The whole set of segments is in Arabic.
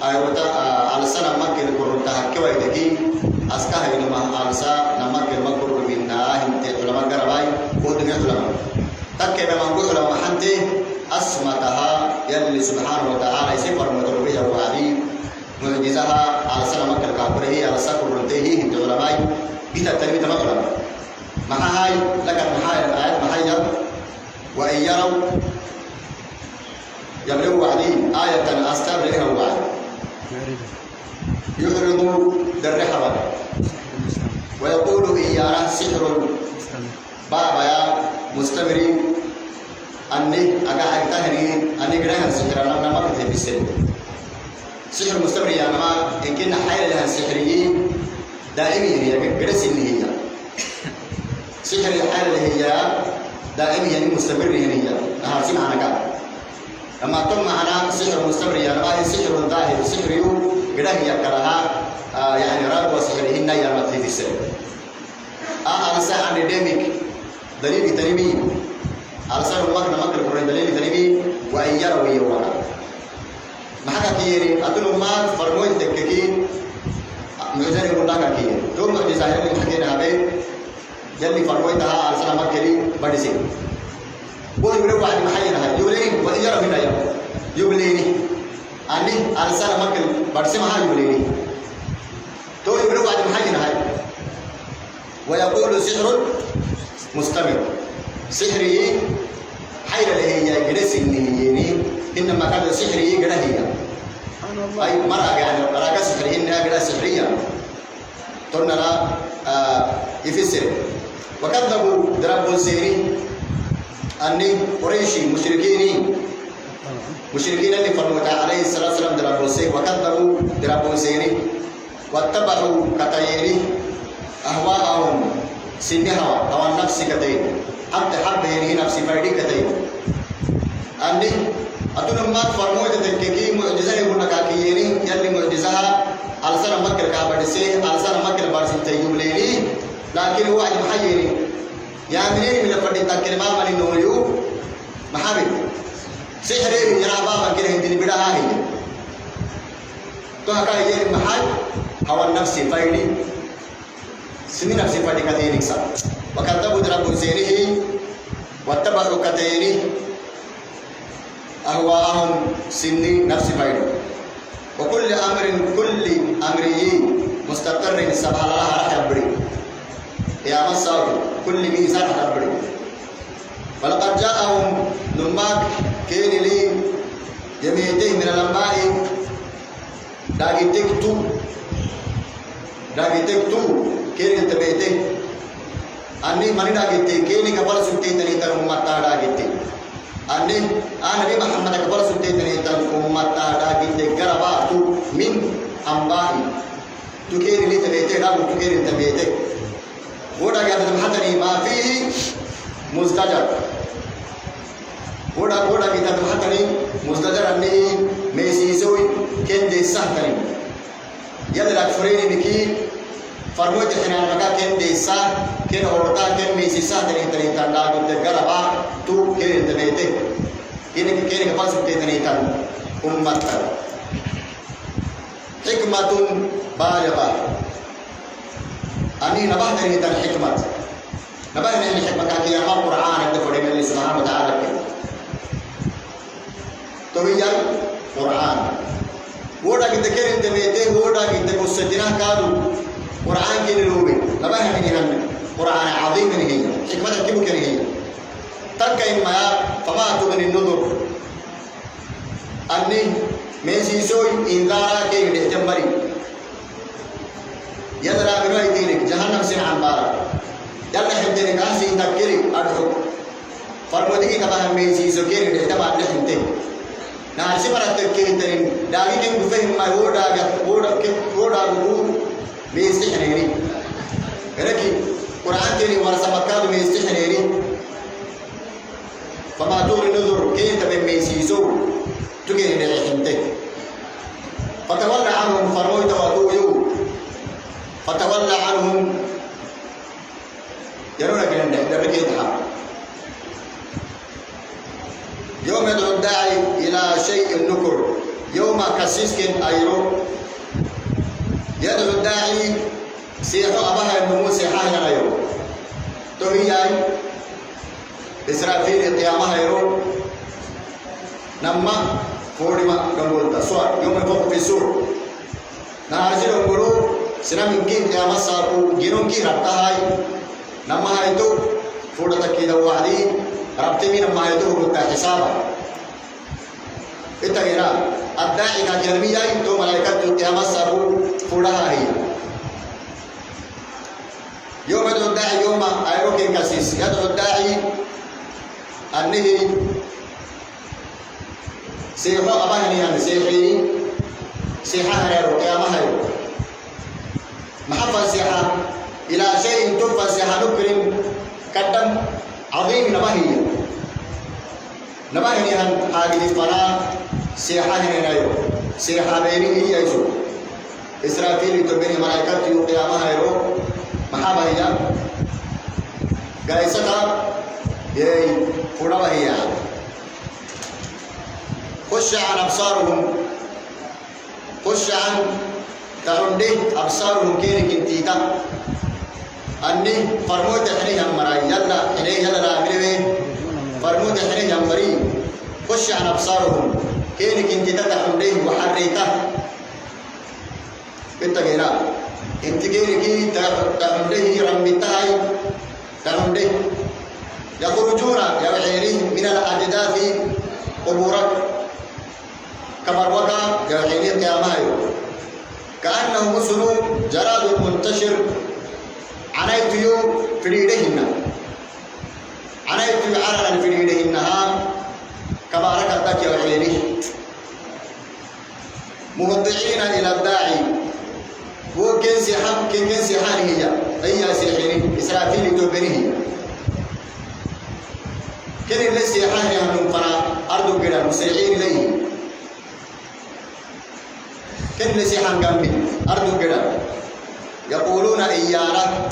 أيوة على سنة مكة القرون تهكوا يدكي أسكاه إنما على سنة مكة المكة منا هنت علماء قرباي ودم علماء تكيب من قول علماء حنتي أسمتها يلي سبحانه وتعالى يسفر مدربية وعدي معجزها على سنة مكة الكافرة هي على سكر رنتهي هنت علماء بيتا التلميذ ما علماء مع هاي لك الآيات محيّة وإن يروا يبلغوا وعدين آية أستاب لها وعد يعرضوا درحبا ويقولوا إن يرى سحر بابا يا مستمرين أني أقاعد تهني أني قرأها السحر أنا ما كنت في السن سحر مستمر يا ما إن كنا حيل لها السحريين دائمين هي قرأس اللي هي سحر الحيل اللي هي دائمي يعني مستمر هي نهار سمعنا قال أما تم معنا سحر مستمر يعني ما سحر ظاهر سحر يوم قد هي كلها يعني راب وسحرهن يا مثل في السر على ساعة ديمك دليل تنمي على ساعة مكر القرآن دليل تنمي وأن يروا يوانا ما حكى كيري أتلو ما فرموي تككين معجزة يقول لك كيري دول معجزة يلي حكينا بين يلي فرمويتها على ساعة مكري بديسين بقول يقولوا واحد محيّن هاي يقولين وإن يروا هنا يقوليني أني على سنة مكة برسمها يقوليني تو يقولوا واحد محيّن هاي ويقول سحر مستمر سحري حيل اللي هي جلس اللي إنما كان سحري جلهية أي مرة يعني مرة سحري إنها جلس سحرية تقولنا لا يفسر وكذبوا درب السيري أني قريشي مشركين اللي فرموت عليه الصلاة والسلام دربوا السير وكذبوا دربوا سيري واتبعوا كتيري أهواءهم سنها هوى النفس كتير حتى حب هي نفسي فردي كتير أني أتون ما فرموت تككي معجزة يقول لك أكيني يلي معجزها على سنة مكة كابر سي على سنة مكة بارسين تيجوا ليلي لكن هو عند محيري يا منين من الفرد تكلم ما من النوريو محامي سحرين يا بابا كده هندي بدا هاي تو هكا يجي محل هو النفس فايدي سمي نفس فايدي كتير إكسا وكذبوا دربوا سيره واتبعوا كتير أهواءهم سني نفس فايدي وكل أمري مستقر سبحان الله راح يبري يا مساوي كل ميزان ربنا ولقد جاءهم نماك كين لي يميته من الأنباء داقي تكتو كين تبيته أني مني داقي كين كبر سنتي تني تر أمتا داقي أني أنا نبي محمد كبر سنتي تني تر أمتا داقي كربا من أنباء تكين لي تبيته داقي تكين تبيته ودا قاعد تمحتني ما فيه مزدجر ودا قاعد تمحتني مزدجر أني ميسيسوي كن دي سهتني يدرك فريني بكي فرموت إحنا مكان كن دي سه كن أورتا كن ميسيسه تني تني تندا بتجربا تو كن تبيته كن كفاس بتني تن أمتك حكمة بالغة أني نبهتني تن حكمة نبهني الحكمة كان يا ما القرآن يدفع من الله سبحانه وتعالى تويا القرآن ودا كتكير انت بيته ودا كتكوسجنا كادو قرآن كين لوبي نبهني هن قرآن عظيم هي حكمة كيف كان هي تكاين ما فما تغني النذر أني ميسيسوي إنذارا كي يهتمري يدرى من أي دينك جهنم سن عن بارا يلا حمدني كاسي تكري أدعو فرمودي كباه ميسي سكير ده تبع نحمته ناسي مرات تكري ترين داعي كم بفهم ما هو داعي ميسي حنيري كذلك قرآن تري ورثة مكة ميسي حنيري فما تقول نذر كي تبع ميسي سو تكري ده حمته فتولى عنهم فرمودي تواتو فتولى عنهم يرونك عند ركيتها يوم يدعو الداعي إلى شيء نكر يوم كسيس كن أيرو يدعو الداعي سيحو أباها النمو سيحاه يغيرو توهي إسرافيل القيامة يرو نما فورما كمولتا سوار يوم يفوق في السور نهارجي نقولو سنا منكين قيامة ساقو جنون كي ربطا هاي نما هايتو فورتا كيدا وعدي ربطي من نما هايتو بلتا حسابا إتغيرا الداعي كجرمية تو ملائكة القيامة ساقو فورها هاي يوم يدعو الداعي يوم أيروكين كسيس يدعو الداعي النهي سيحو أباهني يعني سيحي سيحة هيرو قيامة هيرو محفظ سيحة إلى شيء توفى سيحة نكرم قدم عظيم نباهني هذه الفراغ سيحة هيرو سيحة بيني هي يسوع إسرافيل تبني ملائكة يوم قيامة هيرو محابة هي قايسة يي فروا هي خش عن أبصارهم خش عن تعندي أبصارهم كينك انتيتا أني فرموت حنيهم مراي يلا حنيه يلا لا مريم فرموت حنيهم مري خش عن أبصارهم كينك انتيتا تعندي وحريته انت غيرا انت كينك تعندي رميتاي تعندي يخرجون يوحيني من الأجداث قبورك كبروكا يوحيني قيامها كأنه مسلو جراد منتشر عنيت يو فريدهن عنيت يعرن فريدهنها كبارك الدك يوحيني مهضعين إلى الداعي هو كنسي حم كنسي حاله هي سيحيني إسرافيل توبنيه كن اللي سيحاني هم فنا أرض كده مسرعين ليه كن اللي سيحان جنبي أرض كده يقولون إيانا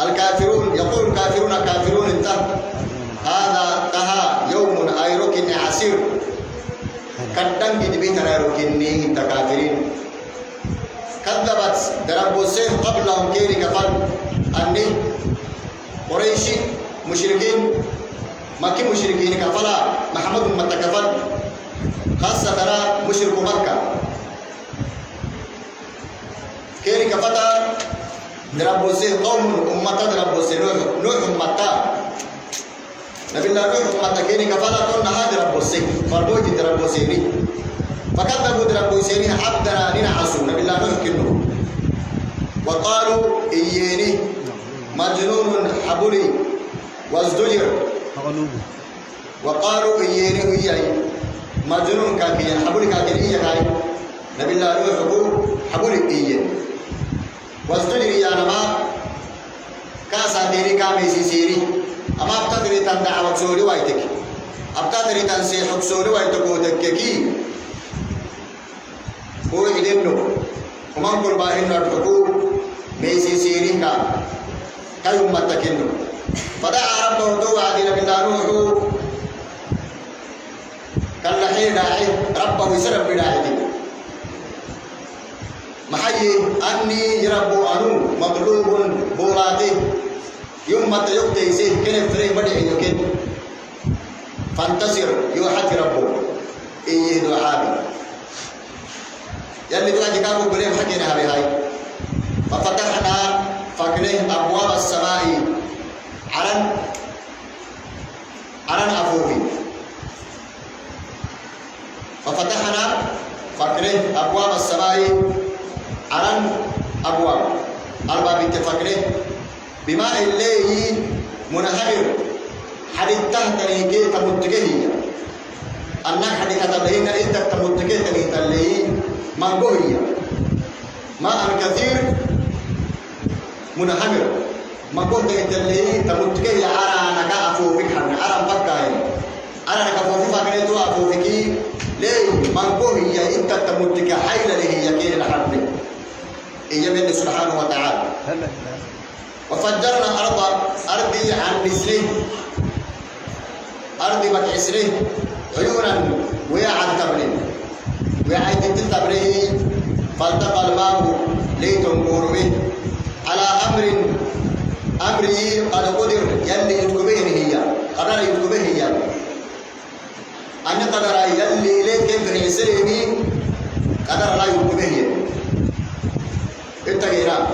الكافرون يقول كافرون انت هذا تها يوم أيروكني عسير كدن جدبيت أيروكني انت كافرين كذبت درب السيف قبلهم كيري كفر أني قريشي مشركين مكي مشركين كفلا محمد متكفل خاصة ترى مشرك مكة كيري كفتا دربوسي قوم أمتا دربوسي نوح أمتا نبي الله نوح أمتا كيري كفلا تون هذا دربوسي فربوجي دربوسيني فكذبوا دربوسيني عبدنا لنعسوا نبي الله نوح كنو وقالوا إييني مجنون حبولي وازدجر وقالوا إييني وياي مجنون كاكيا حبولي كاكيا كاي نبي الله نوح حبولي إيين وازدجر يا نما كاسا ديري كامي سيري أما أبتدري تندع وكسوري وايتك أبتدري تنسيح وكسوري وايتك ودككي هو إدنو ومن قربائن الحقوق ميسي سيري كيوم متكنو فدعا ربه توعد نبي الله نوح كاللحين داعي ربه يسرب بداعي محيي أني يربو أنو مغلوب بولاتي يوم متى يقتي سيه كن فريه بدعي يكن فانتصر يوحد ربه إيه دعابي يلي دعا جكاكو بريم حكينا هاي ففتحنا فكنه أبواب السماء عرن أفوفي ففتحنا فكنه أبواب السماء عرن أبواب أرباب التفكره بماء الليل منهمر حديث تهتني كي تمتكهي أنك حديث تبلين إنت تمتكه تنيتلي منقوهي ماء كثير منهمر منقوه تنيتلي تمتكه عرانك أفوفك حن عران بكاين عرانك أفوفك فكنتو أفوفكي ليه منقوهي إنت تمتكه حيل له يكين الحرب إيجابي سبحانه وتعالى وفجرنا أرضي عن مثله أرضي بكعسره عيونا ويا عن تبلين وعيد تتبريه فالتقى الماء ليتنقر به على أمره قد قدر يلي يتكبه هي قدر يتكبه هي أن قدر يلي إليك في السلمي قدر لا يتكبه هي التغييرات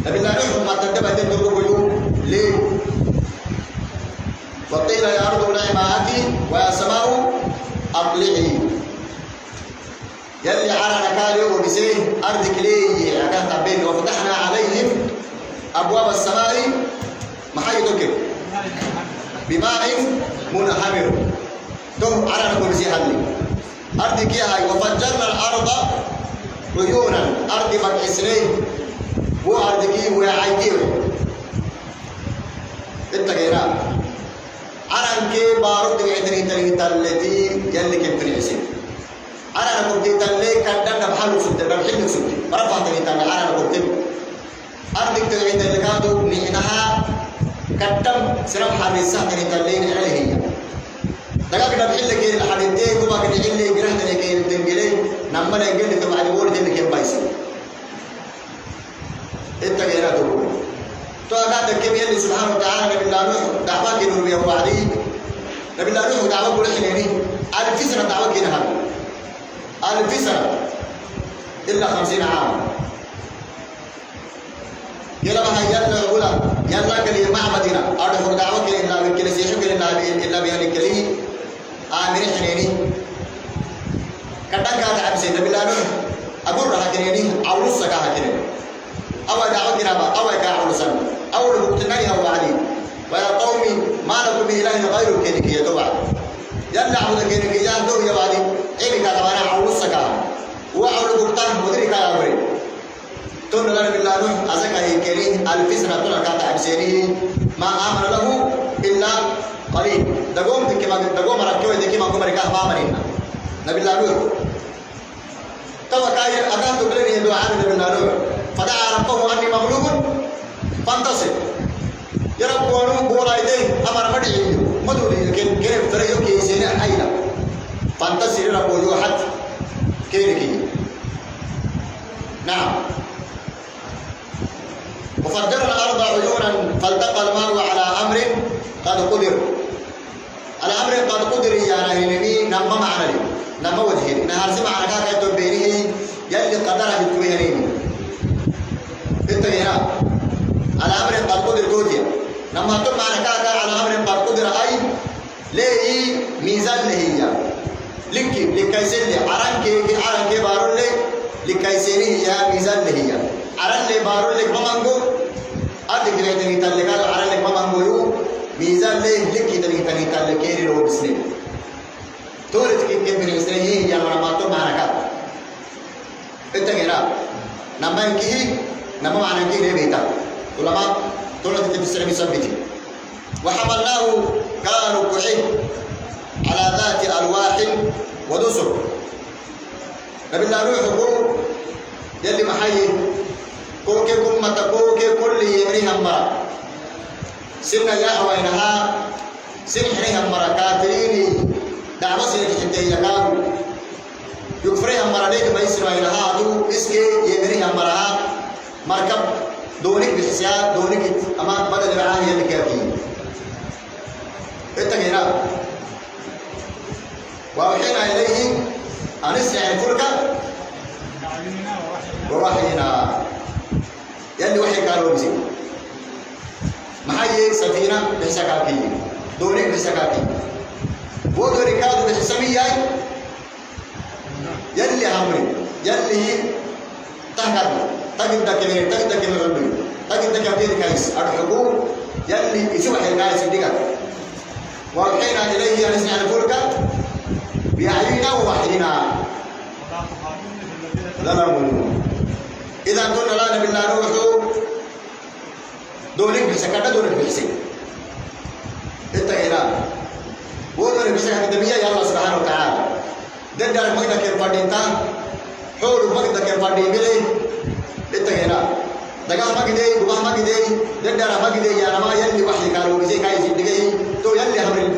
نبي الله نحن ما تدبع تدبع ليه وقيل يا أرض ابلعي ماءك ويا سماء أقلعي يلي على نكالي وبسيه أرضك ليه أكاد تعبين وفتحنا عليهم أبواب السماء محيطك بماء منهمر تو على نقول بسيه هذي أرضك يا هاي وفجرنا الأرض عيونا أرض مكسرين وأرضك وعيديو التغييرات أنا كي بارود يعتني تلتي يلي كم تنعسين أنا نقول تلي كدنا بحلو سد بحلو سد رفع تني تلي أنا نقول تلي أرضك تنعين تلي كادو نحنها كدم سرب حريصة تني تلي عليه هي دكا كده بحل كي الحديدين كما كده اللي جرح تني كي تنجلي نمنا يجلي تبع الورد اللي كم بايسي التغييرات تو هذا كم يلي سبحانه وتعالى نبي الله نوح دعوة كنور بيا وعدي نبي الله نوح دعوة كل حيني 1000 سنة دعوة كنا هذا 1000 سنة إلا 50 عام يلا ما هي يلا أولى يلا كلي معبدنا أرده دعوة كنا إلا بكل سيحب إلا بيان كلي آمين حيني كذا كذا عبسي نبي الله نوح أقول راه كنيني أولو سكاه كنيني أو دعوة كنا أو كأولو سنة أول مقتنعي هو علي ويا قومي ما لكم من إله غيره كينك يتوعد يلا عود كينك يجاهدوا يا وادي إيه كذا أنا عود سكان وأول مقتنع مدري كذا أوري تون لنا بالله نوح أزكى يكلين 1000 سنة تون كذا عبسيني ما آمن له إلا قليل دقوم دقوم ركوي دكي ما قوم ركاه ما مرينا نبي الله نوح توا كاي أكان تقولني دعاء نبي الله نوح فدعا ربه أني مغلوب فانتصر يا رب ونو بولا يدي أمر مدعي مدولي كيف ترى يوكي سنة حينا فانتصر يا رب ويوحد كيركي نعم وفجرنا الأرض عيونا فالتقى الماء على أمر قد قدر على أمر قد قدر يا نهيني نما معنا لي نما وجهي نهار سمع على كاكا تبينه يلي قدره يتويني انت هنا على أمر قد قدر توتيا لما تم معنا كاكا على أمر قد قدر أي ليه ميزان لهي لكي سلي عران كي بارون لي لكي سيني يا ميزان لهي عران لي بارون لك ممانغو أدك لكي تنتلقى عران لك ممانغو يو ميزان لي لكي تنتلقى كيري رو بسنين تولد كيف من بسنين يا لما تم معنا كاكا انت هنا نما ينكيه نما معنا كيه ليه بيتا ولما تولد تبسر بسبتي وحملناه كانوا كحيه على ذات ألواح ودسر نبي الله نوح يقول يلي محيي كوكي كمة كوكي كل يمريها مرة سنة يا أوينها سن حريها مرة كاتريني دعوة سنة حتى يكادوا يكفريها مرة ليك ما يسروا إلها تو إسكي يمريها مرة مركب دونك بحسيات دونك أما بدل معاه يلي كافيين التغييرات وأوحينا إليه أن اسمع الفلك ووحينا يلي وحي قالوا بزي محيي سفينة بحسكاكي دونك بحسكاكي بودو ركادو بحسمية يلي عمري يلي تقد كمين تقد كمين تقد كمين كايس الحقوق يلي يسوح الكايس ديك وأوحينا إليه أن اسمع الفلك بأعيننا ووحينا ظلموا إذا قلنا لا نبي الله نوح دونك بحسكاتا دونك بحسك التغييرات ودونك بحسك الدمية يا الله سبحانه وتعالى دندر مقدك الفردينتا حول مقدك الفردين التغييرات دقا مقدي دقا مقدي دندر مقدي يا نما يلي وحي قالوا بزي كاي سيدي تو يلي همري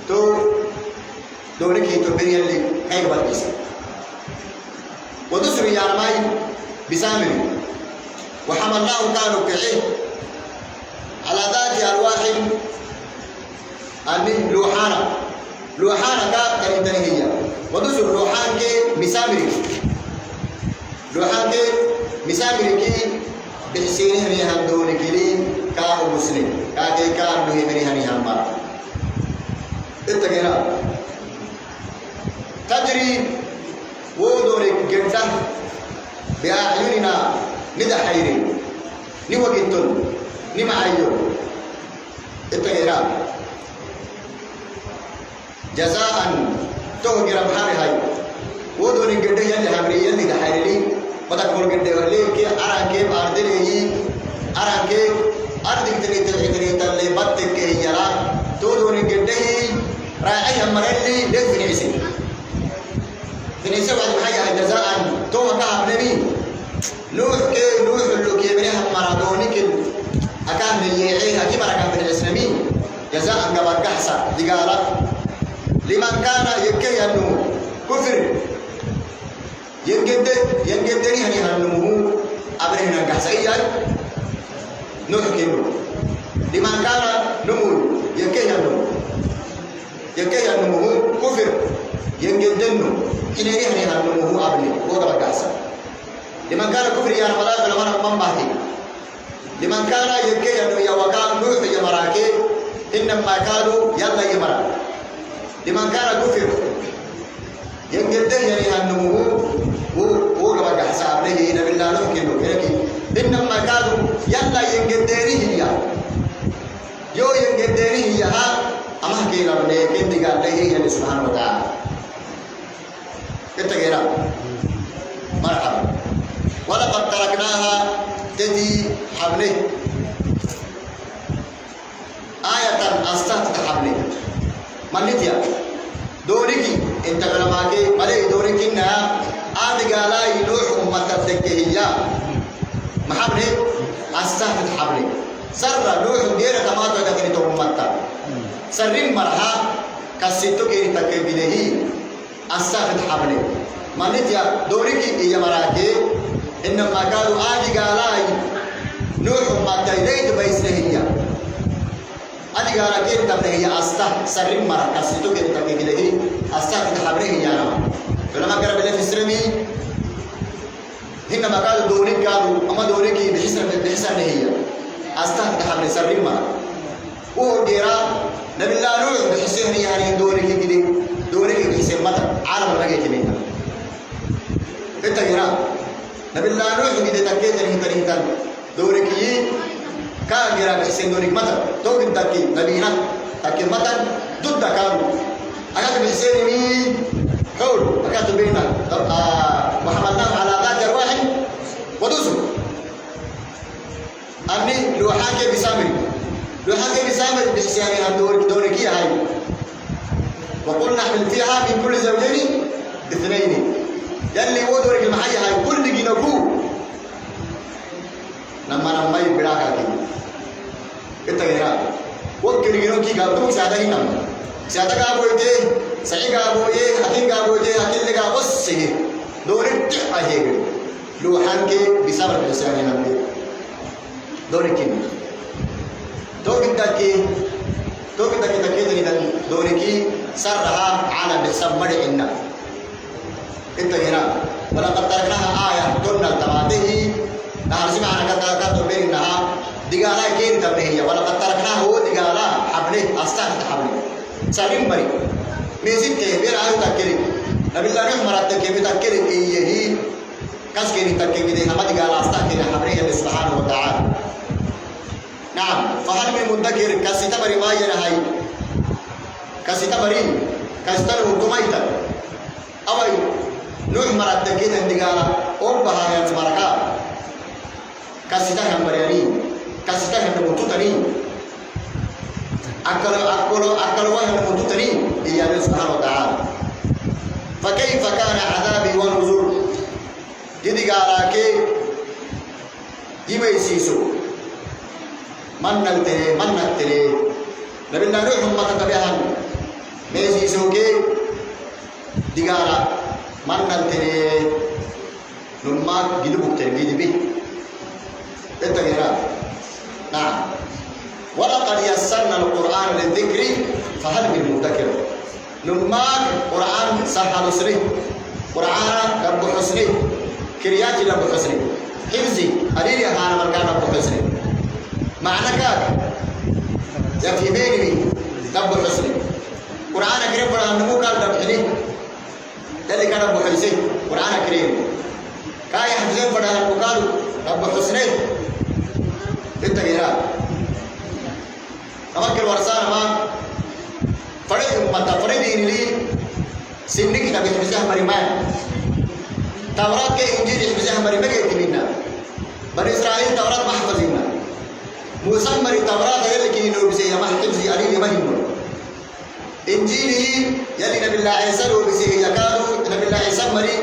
تو دونك يتوبين يلي كاي بالبس ودسر يا رماي بسامر وحملناه كانوا كعيه على ذات أرواح أني لوحانا كريتني هي ودسر لوحان كي مسامر كي بحسينه ريحان دون كلين كاهو مسلم كاكي كان له مريحان يهمار اتقنا تجري ودورك جدا بأعيننا ندى حيرين نوجدتن نمعيون اتقنا جزاء تهجر بحاري هاي ودورك جدا يلي همري يلي دحيرين بدك جدا ليه كي أراكيب أردلي أراكيب أردك تري تلي بتك كي يلا تودورك جدا راعي مرلي ليه فينيسي بعد حاجة جزاء تو كعب نبي نوح اللي كيبريها مرادونيك أكان يعين أكيد مركب في الإسلامي جزاء قبل كحسة دقالة لمن كان يبكي أنه كفر ينقدني هني هنمو أبرهنا كحسة إياه نوح كيلو لمن كان نمو يبكي أنه كفر ينقدنه إن يهني هنمو أبني وقبل كحسة لمن كان كفر يا رمضان فلمن من باهي لمن كان يبكي أنه يا وكان نوح يا مراكي إنما كانوا يلا يمرا لمن كان كفر ينقدر يعني هنمو وقبل كحسة أبني نبي الله نحكي إنما كانوا يلا ينقدره يو ينقدره يا أما حكي لنا كنت قال له سبحانه وتعالى كتجرا مرحبا ولقد تركناها تدي حبله آية أستاذ حبله مالتيا دوريكي انت غلماكي مالي دوريكي إنها آدي قالا يلوح أمتا تكهيا محبله أستاذ حبله سر لوح ديرة تماتو يدكني تو أمتا سرين مرها كسيتو كيري تكبيده أستاذ حبله مالتيا دوريكي إيا مراكي إنما قالوا آدي قالاي نوح ما تيليت بيسنهية آدي قالا كير تبنهية أستا سرين مرا كسيتو كير تبنهيه أستا تحبره يانا فلما قرب الله في السلمي إنما قالوا دوريك قالوا أما دوريكي بحسن نهية أستا تحبره سرين مرا وقيرا نبي الله نوح بحسن يعني دوريكي كده دوريكي بحسن مدى عالم الرقية منها انت جرا نبي الله نوح كده تكيت تريتن دوركي كان جرا بحسين دورك متى توك تكي نبينا تكي متى ضد كانوا اكاد بحسين مين حول اكاد بينا وحملناه على ذات ارواح ودسر أمني لوحاكي بسامر بحسين دوركي هاي وقلنا احمل فيها من كل زوجين باثنين يلي ودورك المحيي هاي كل جنبو نما يبراك كده انت غيرا وكل جنوكي قابو ساده هنا ساده قابو يته سعي قابو يه حكيم قابو يه حكيم لك بس دورك تحيه لو حنكي بسبب الانسان هنا دورك تكيد دورك سرها على بحسب مرعنا انت هنا ولقد تركناها آية دون التماته نحن سمعنا كتابات بينها دقالا كين تبنيه ولقد تركناها هو دقالا حبله أستاذ حبله سليم بري ميزين كبير آية تكلم نبي الله نحن مرات كبير تكلم إيه كاس كين تكلم ده هم دقالا أستاذ كين حبله سبحانه وتعالى نعم فهل من مدكر كاسيتا بري ما ينهاي كاسيتا بري كاسيتا الحكومية أوي نوح مرات كيد عندنا أربعة يعني مركا كاسيتا هم برياني كاسيتا هم موتوتاني أكل واحد موتوتاني إياه سبحانه وتعالى فكيف كان عذابي ونذر جدي قالا كي يميسيسو من نقتلي نبي الله نوح ما تتبعهم ميسيسو كي دقالا من نقتلي نما جدبك تربيد به التغييرات. نعم. ولقد يسرنا القرآن للذكر فهل من مدكر. نما قرآن سهل سري قرآن رب حسني كرياتي رب حسني حفظي أريد أنا مركان رب حسني معنى كاك في بيني رب حسني قرآن كريم قرآن نمو قال رب حسني يلي كان رب حسني قرآن كريم كاي حفظين قرآن مقال رب حسني بالتغييرات. أمكر ورسان ما فريق متى فريق إنلي سنك نبي حفظها مريمان توراة كإنجيل حفظها مريمان كتبنا بني إسرائيل توراة ما حفظنا موسى مري توراة يلي كينو بسي ما حفظي عليه ما هنو إنجيله يلي نبي الله عيسى لو بسي يكادو نبي الله عيسى مري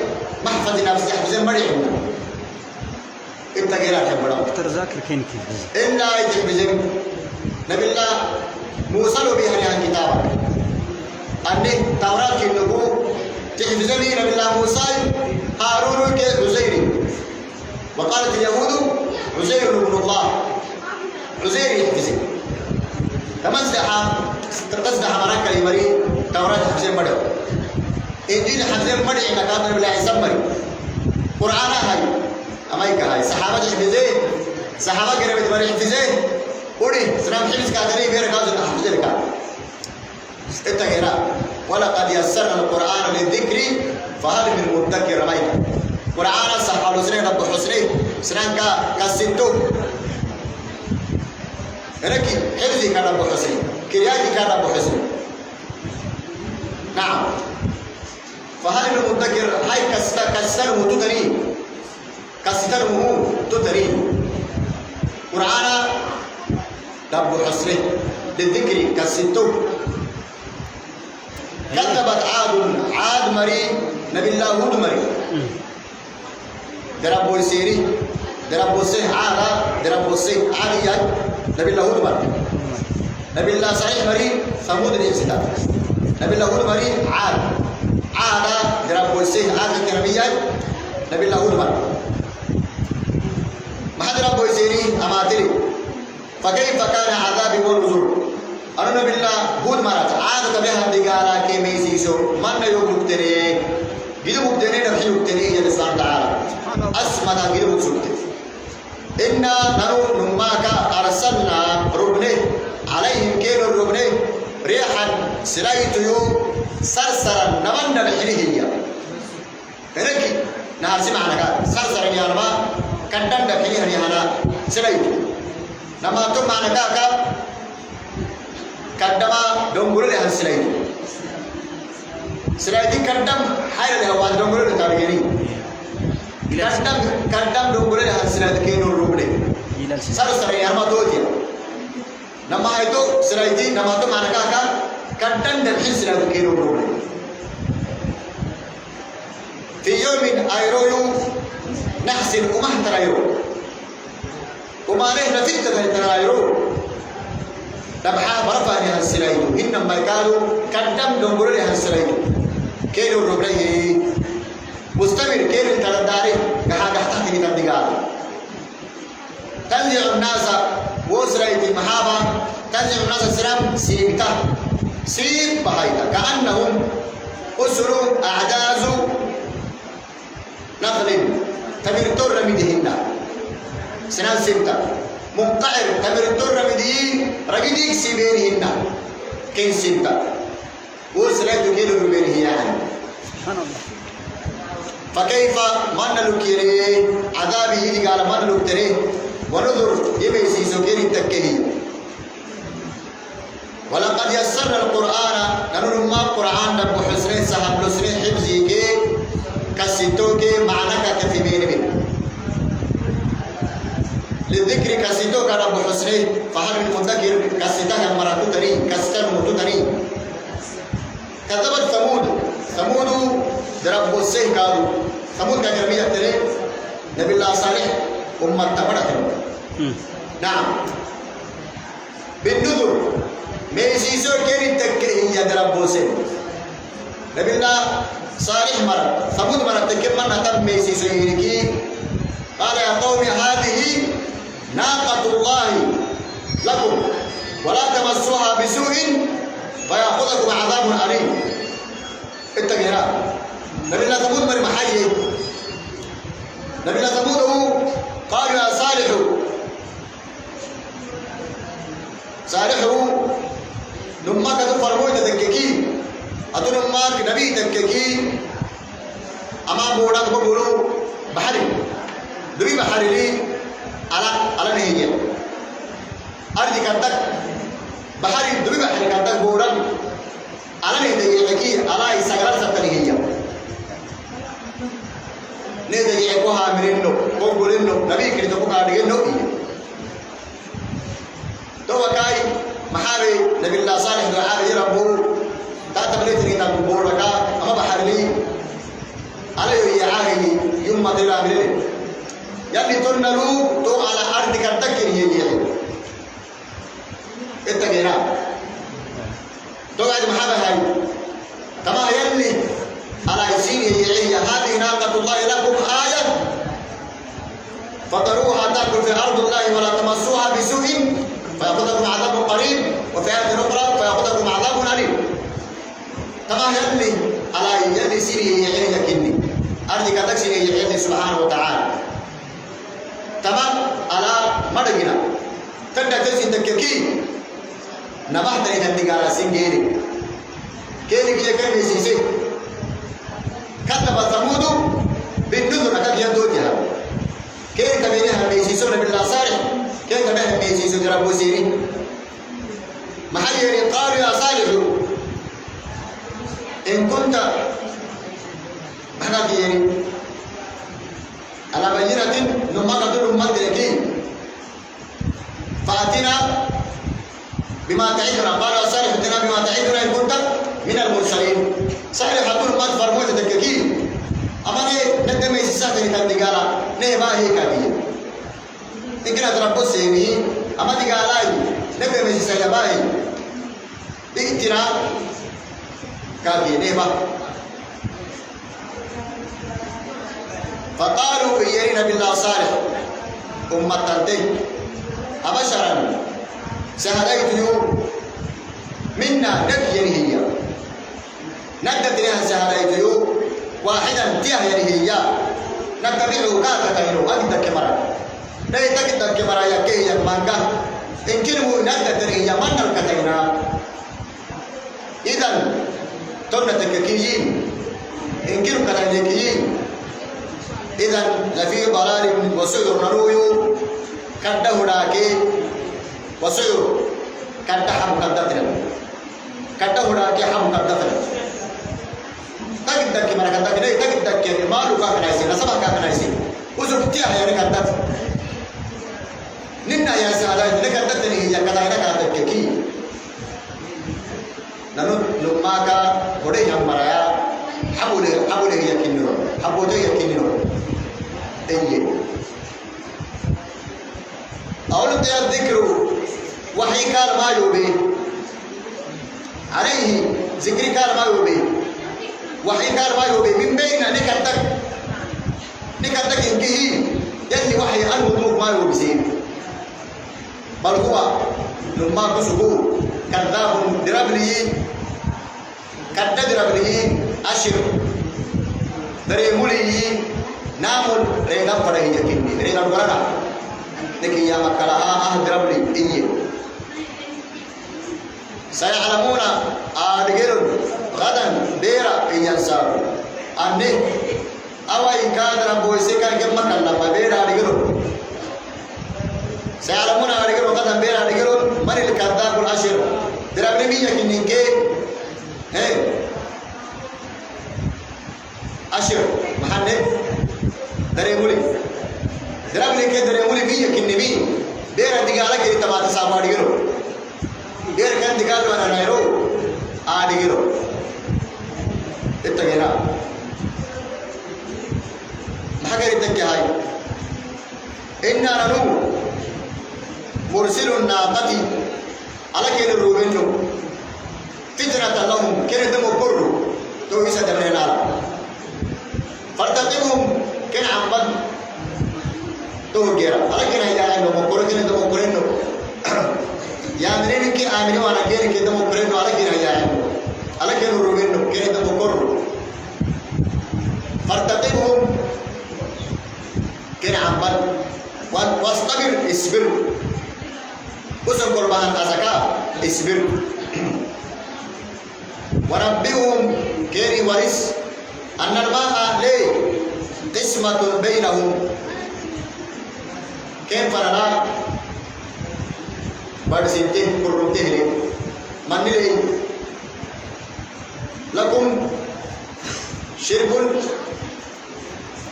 ما حفظنا بس حفظنا مري حنا التغييرات حبنا أكتر ذاكر كين كيف إلا يتحفظن نبي الله موسى لو بيهني عن كتابه أني توراة كنبو تحفظني نبي الله موسى هارون كعزير وقالت اليهود عزير ابن الله عزير يحفظني تمسح مركة لمري توراة حفظين بدو إنجيل حفظين بدو إنك كان نبي الله عيسى مري قرآن هاي أمايكا هاي صحابة حفظين صحابة قربت مري حفظين قولي سلام حفظ كادري غير كاظم حفظين كان التغييرات. ولقد يسرنا القرآن للذكر فهل من مدكر رمينا قرآن سحل سنين رب حسني سنان كسنتو هناكي حفظي كان رب حسني كرياتي كان رب حسني. نعم. فهل من مدكر هاي كستره تدري كستره تدري قرآن رب حسني للذكر كسنتو. كذبت عاد مري نبي الله هود مري دربو يسيري دربو سه عاد دربو سه عاد نبي الله هود مري نبي الله صحيح مري ثمود الانسداد نبي الله هود مري عاد دربو سه عاد كنبي نبي الله هود مري ما حد دربو يسيري اماتري فكيف كان عذابي ونذر. أنا نبي الله هود مرات عاد تبيها دجالا كميسي شو من يوم مبتني جدو مبتني نبي مبتني يا الله تعالى أسمع جدو مبتني إنا نرو نماك أرسلنا ربنا عليهم كيلو ربنا ريحا سلايت يوم سرسرا نمن نبحني هي هناك نهار سمعنا كذا سرسرا يا رب كندن نبحني هني هنا سلايت نما توم معنا كذا كدما دونغول له سلايد سلايد كدم حيل له وان دونغول له تاريخي كدم دونغول له سلايد كينو روبدي سر سر يا ما دوتي نما ايتو سلايد نما تو معنا كدم دبح سلايد كينو روبدي في يوم ايرو نحسن امه ترايرو وما له نفيت ترايرو دبحا برفاني هالسلايدو إنما يقالوا كدم دنبرو هالسلايدو كيلو الربريه مستمر كيلو الترداري كحاجة تحتي تردقال تنزع الناس وسلايدي محابا تنزع الناس السلام سيبتا سيب بهايتا كأنهم أسر أعجاز نخل تمر تر مدهن سنان سيبتا مقطعر تمر الدر مدي رجديك سيبينهن كين سنتا وسلايد كيلو ربينه يعني سبحان الله. فكيف من لكيري عذابه يجي قال من لكتري ونذر يبيسي سكيري تكهي. ولقد يسرنا القرآن ننو ما القرآن نبو حسنين سحب لسنين حفظي كي كسيتو كي معنى كتفبين منه للذكر كسيتو كان أبو حسنين فهل من مدكر كسيتها مراتو تري كسيتها مراتو تري. كذبت ثمود درب السيه قالوا ثمود كجرمية تري نبي الله صالح أمة تبرك. نعم بالنذر ميسيسو كيري تكره يا درب السيه نبي الله صالح مرة ثمود مرة تكمل نتب ميسيسو يريكي قال يا قوم هذه ناقة الله لكم ولا تمسوها بسوء فيأخذكم عذاب أليم. اتقنا نبي الله ثمود من محيي نبي الله ثمود قالوا يا صالح لما كانوا فرموا تدككي أتو لما نبي تدككي أما بودا تقولوا بحري دبي بحري لي على نهية أرضي كتك بحري دبي بحري كتك بودا على نهية تكي على إسحاق سبتنهية نهية يكوها مرينو بقولينو نبي كريم تقول كاردينو تو كاي محاري نبي الله صالح دعاء يربو تاتبليتني تقول لك أما بحري على يعاهي يوم ما تلا منه يلي تنلو تو على أرض كتكر يجي اتجينا تو قاعد محابة هاي كما يلي على يسين يجي هذه ناقة الله لكم آية فطروها تأكل في أرض الله ولا تمسوها بسوء فيأخذكم عذاب قريب وفي آية أخرى فيأخذكم عذاب أليم. كما يلي على يلي سيري يجي كني أرض كتكسر يجي سبحانه وتعالى تمام على مدينة تبدأ تنسي تككي نبحت لي تنتقال سنجيري كيري كي كان يسيسي كتب ثمود بالنذر أكاد يدوجها كيري تبينها ميسيسون بالله صالح كيري تبينها ميسيسون ربو سيري محيري قالوا يا صالح إن كنت محنا كيري على بينة نما قدر مدركي فأتنا بما تعيدنا قال يا صالح اتنا بما تعيدنا إن كنت من المرسلين صالح حطول ما تفرموه تدككي أما ندم يسساتني تندقالا نهما هي كابية إن كنا تربو سيمي أما دقالاي ندم يسساتني باهي إكتنا كابية نهما فقالوا إيرنا بالله صالح أمتنتي أبشرا سهديت يوم منا نبيا هي ندت لها سهديت يوم واحدا تيها هي نتبعه كاكتينو أجدك مرة نيتك مرة يكي يمانك إن كنوا ندت هي من الكتينا إذن تنتك كيين إن كنوا كتينيكيين إذن لفي ضلال وسعر نرويو كده هناكي وسعر كده حم كدتنا كده هناكي حم كدتنا تجدك مرة كدتنا تجدك يعني مالو كاكنايسي نسبة كاكنايسي وزبطيها يعني كدت ننا يا سعادة نكدتني هي كداينا كدتك كي نانو لماكا ودي هم مرايا حبوله يكينو حبوله يكينو إيه أولم تيار ذكر وحي كان ما يوبي عليه ذكر كان ما يوبي وحي كان ما يوبي من بين نكتك إنكه يلي وحي المدوك ما يوبي سين بل هو لما كسبه كذاب دربلي كذاب دربلي أشر دريمولي نامل رينا فرعي يكيني رينا دورانا لكن يا مكلا دربلي إيه سيعلمون أدقر غدا بيرا ينسار أني أو إن كان ربو يسكن كم مكلا بيرا أدقر سيعلمون أدقر غدا بيرا أدقر من الكذاب الأشر دربلي مين يكيني كي أشر محنة دريمولي دراملي كي دريمولي مين يكني مين دير ديغالا كي تمات سامو ديغرو دير كان ديغال وانا نايرو ديغرو اتغينا محاكري تكي هاي إنا ننو مرسل الناقة على كين الروبينو فتنة لهم كين دمو برو تو إسا دمنا فارتقبهم كن عمد تو جيرا لكن هي إنه مقرن ده مقرن يا منين كي آمني وأنا جيري كده مقرن لكن هي إنه لكن روبينه كده مقرن فارتقبهم كنا عمل واستمر اصبر وسن قربان أزكى اصبر ونبئهم كيري ورث أن الماء لي قسمة بينهم كيف فرنا برسنتين كرمتين من لي لكم شرب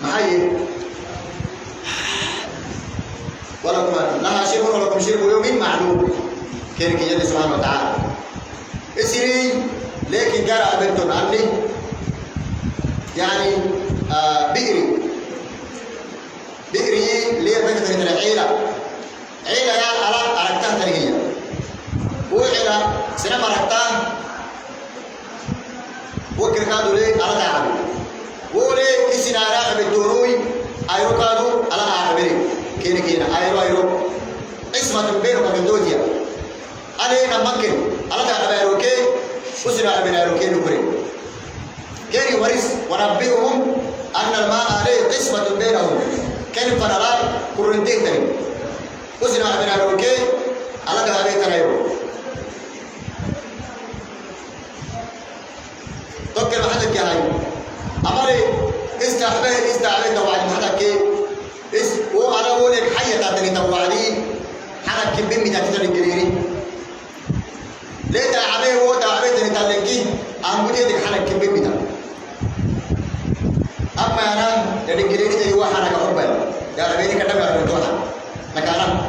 معي ولكم لها شرب ولكم شرب يوم معلوم كيري كي سبحانه وتعالى اسري لكن جرى بنت عني يعني بئري ليه بنت من العيلة عيلة يا على أركتها تريجية وعيلة سنة أركتها وكركادو ليه على تعبي وليه كسينا راح بالدروي أيرو كادو على أعبري كينا أيرو اسمه بينه كدوتيا علينا ممكن على تعبي أيرو كي وسنا من أيرو كي نقولي كيري ورث ونبئهم أن الماء عليه قسمة بينهم كان فرلا كورنتين تاني وسنا من أيرو كي على تعبي تنايرو توكل محدك يا هاي أمري استعبه توعد محدك هو على ولك حية تاتني توعدي حرك كبين من تاتني الجريري ليه تعبه هو تعبه تاني تالنكي أمبودي دك حرك كبين من أما أنا تاني الجريري تاني هو حرك حبه يا ربيني كتب على الدوحة مكانا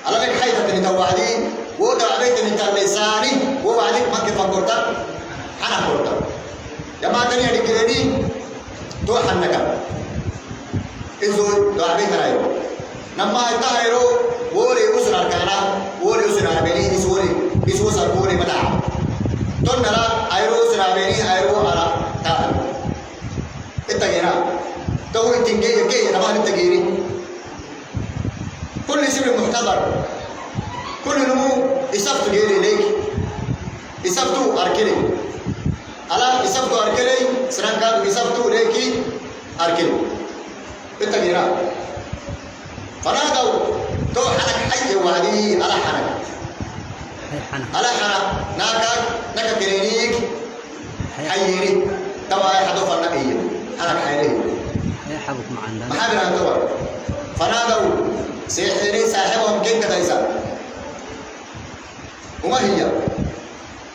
على لك حية تاتني توعدي هو تعبه تاني تالنساني هو عليك ما كيف فكرت أنا فكرت يا ما تاني هذي كذي تو حنكا إنزول تو عبيد رايو نما إتاهيرو وولي وسنا كانا وولي وسنا بني إسوس أقولي متاع تون نلا أيرو وسنا بني أيرو على تار إتاهيرا تو إتينجي يكى نما إتاهيري كل شيء محتضر كل نمو إسافت جيري ليك إسافتو أركلي على إسافتو أركلي سرانكا إسافتو ليكي أركلي بالتغييرات فنادوا تو حنك حي وعدي على حنك على حنك ناكا كرينيك حييني توا يحدث النقية حنك حيليه يا حبك معنا محابر أن توا فنادوا سيحيني صاحبهم كين كتايسا وما هي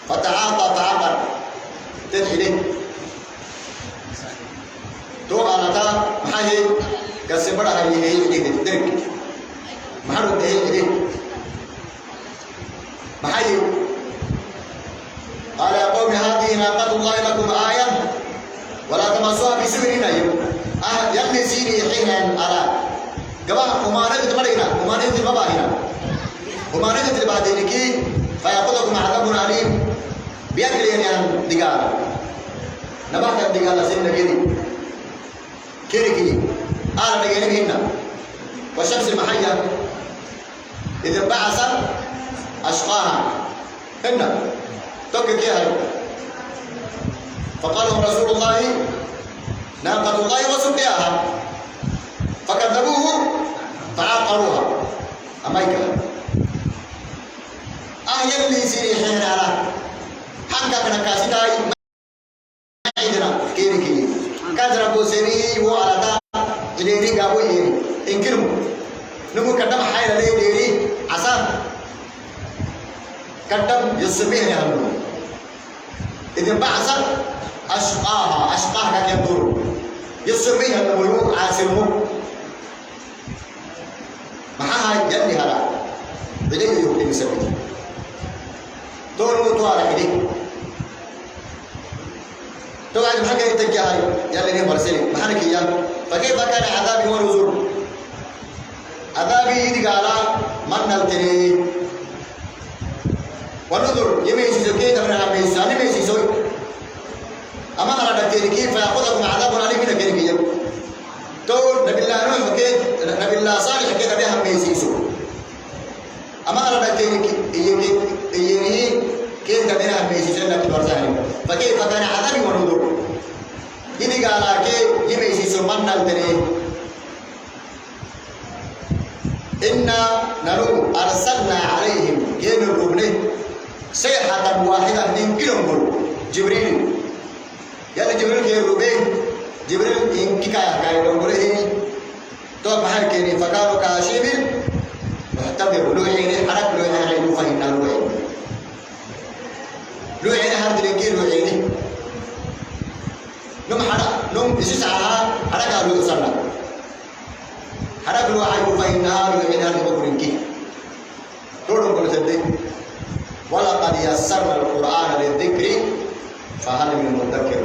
فتعاطى تدحيلي تو أنا تا محاهي كسبرا هي درك محرد هي محاهي قال يا قوم هذه ناقة الله لكم آية ولا تمسوها بسوء نيم يلي سيني حين على جماعة أمانة مرينا أمانة المباهنا أمانة البعدينكي فيأخذكم عذاب عليم بيأكل يعني دجال نبات الدجال سن كذي كيركي أنا نجيني هنا والشمس المحية إذا بعث أشقاها هنا توكل كيها فقال لهم رسول الله ناقة الله وسقياها فكذبوه فعقروها أمايكا يلي سيري حين على حقا كنا كاسيتاي عندنا كيركي كذا بوسيري وعلى تا جديري قابوي إنكرم نمو كدم حيل لي ديري عسى كدم يسميه نهلو إذا بعث أشقاها كيدور يسميه النمو عاسرمو معها جني هلا بدي يوكل يسميه دور متوارا كده تو بعد ما حكى يتجاهي يلا نيم برسلي ما حنك يا فكيف كان عذابي ونذر عذابي يدي قالا من نلتني ونذر يمشي زكي تمر على ميسان يمشي سوي أما على دكتور كيف يأخذكم عذاب عليم من كيركيا تو نبي الله نوح كي يميسي سمنا التنين إنا نرو أرسلنا عليهم ين الربني صيحة واحدة من كلهم جبريل يلا جبريل كي الربي جبريل إن كايا كايا ربني تو بحر كيني فقالوا كاشيب محتمر لو عيني حرك لو عيني مفهمنا لو عيني لو عيني هرد لكي لو عيني نم حرك نم إسيس عها حرك لو يصلنا حرك لو عيني مفهمنا لو عيني هرد مفهمكي تولم كل تبدي ولقد يسرنا القرآن للذكر فهل من مدكر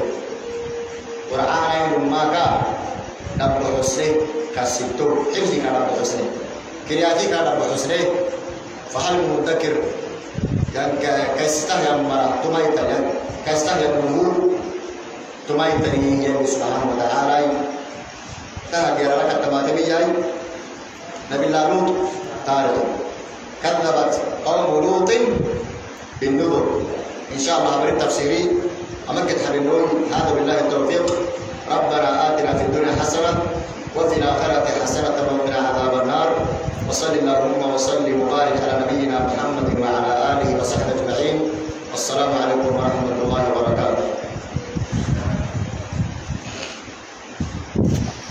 قرآن ما كان نبض حسنه كسبتو حفظي كان نبض حسنه كرياتي كان نبض حسنه فهل من مدكر كيستهي أمرا تميتني كيستهي أمره تميتني يا سبحانه وتعالى تهدي لك التماتمي جاي نبي الله لوط تاريخ كذبت قوم لوط بالنذر إن شاء الله أمر التفسيري أمرك تحرنون هذا بالله التوفيق ربنا آتنا في الدنيا حسنة وفي الآخرة حسنة وقنا عذاب النار وصل اللهم وسلم وبارك على نبينا محمد وعلى آله وصحبه أجمعين والسلام عليكم ورحمة الله وبركاته.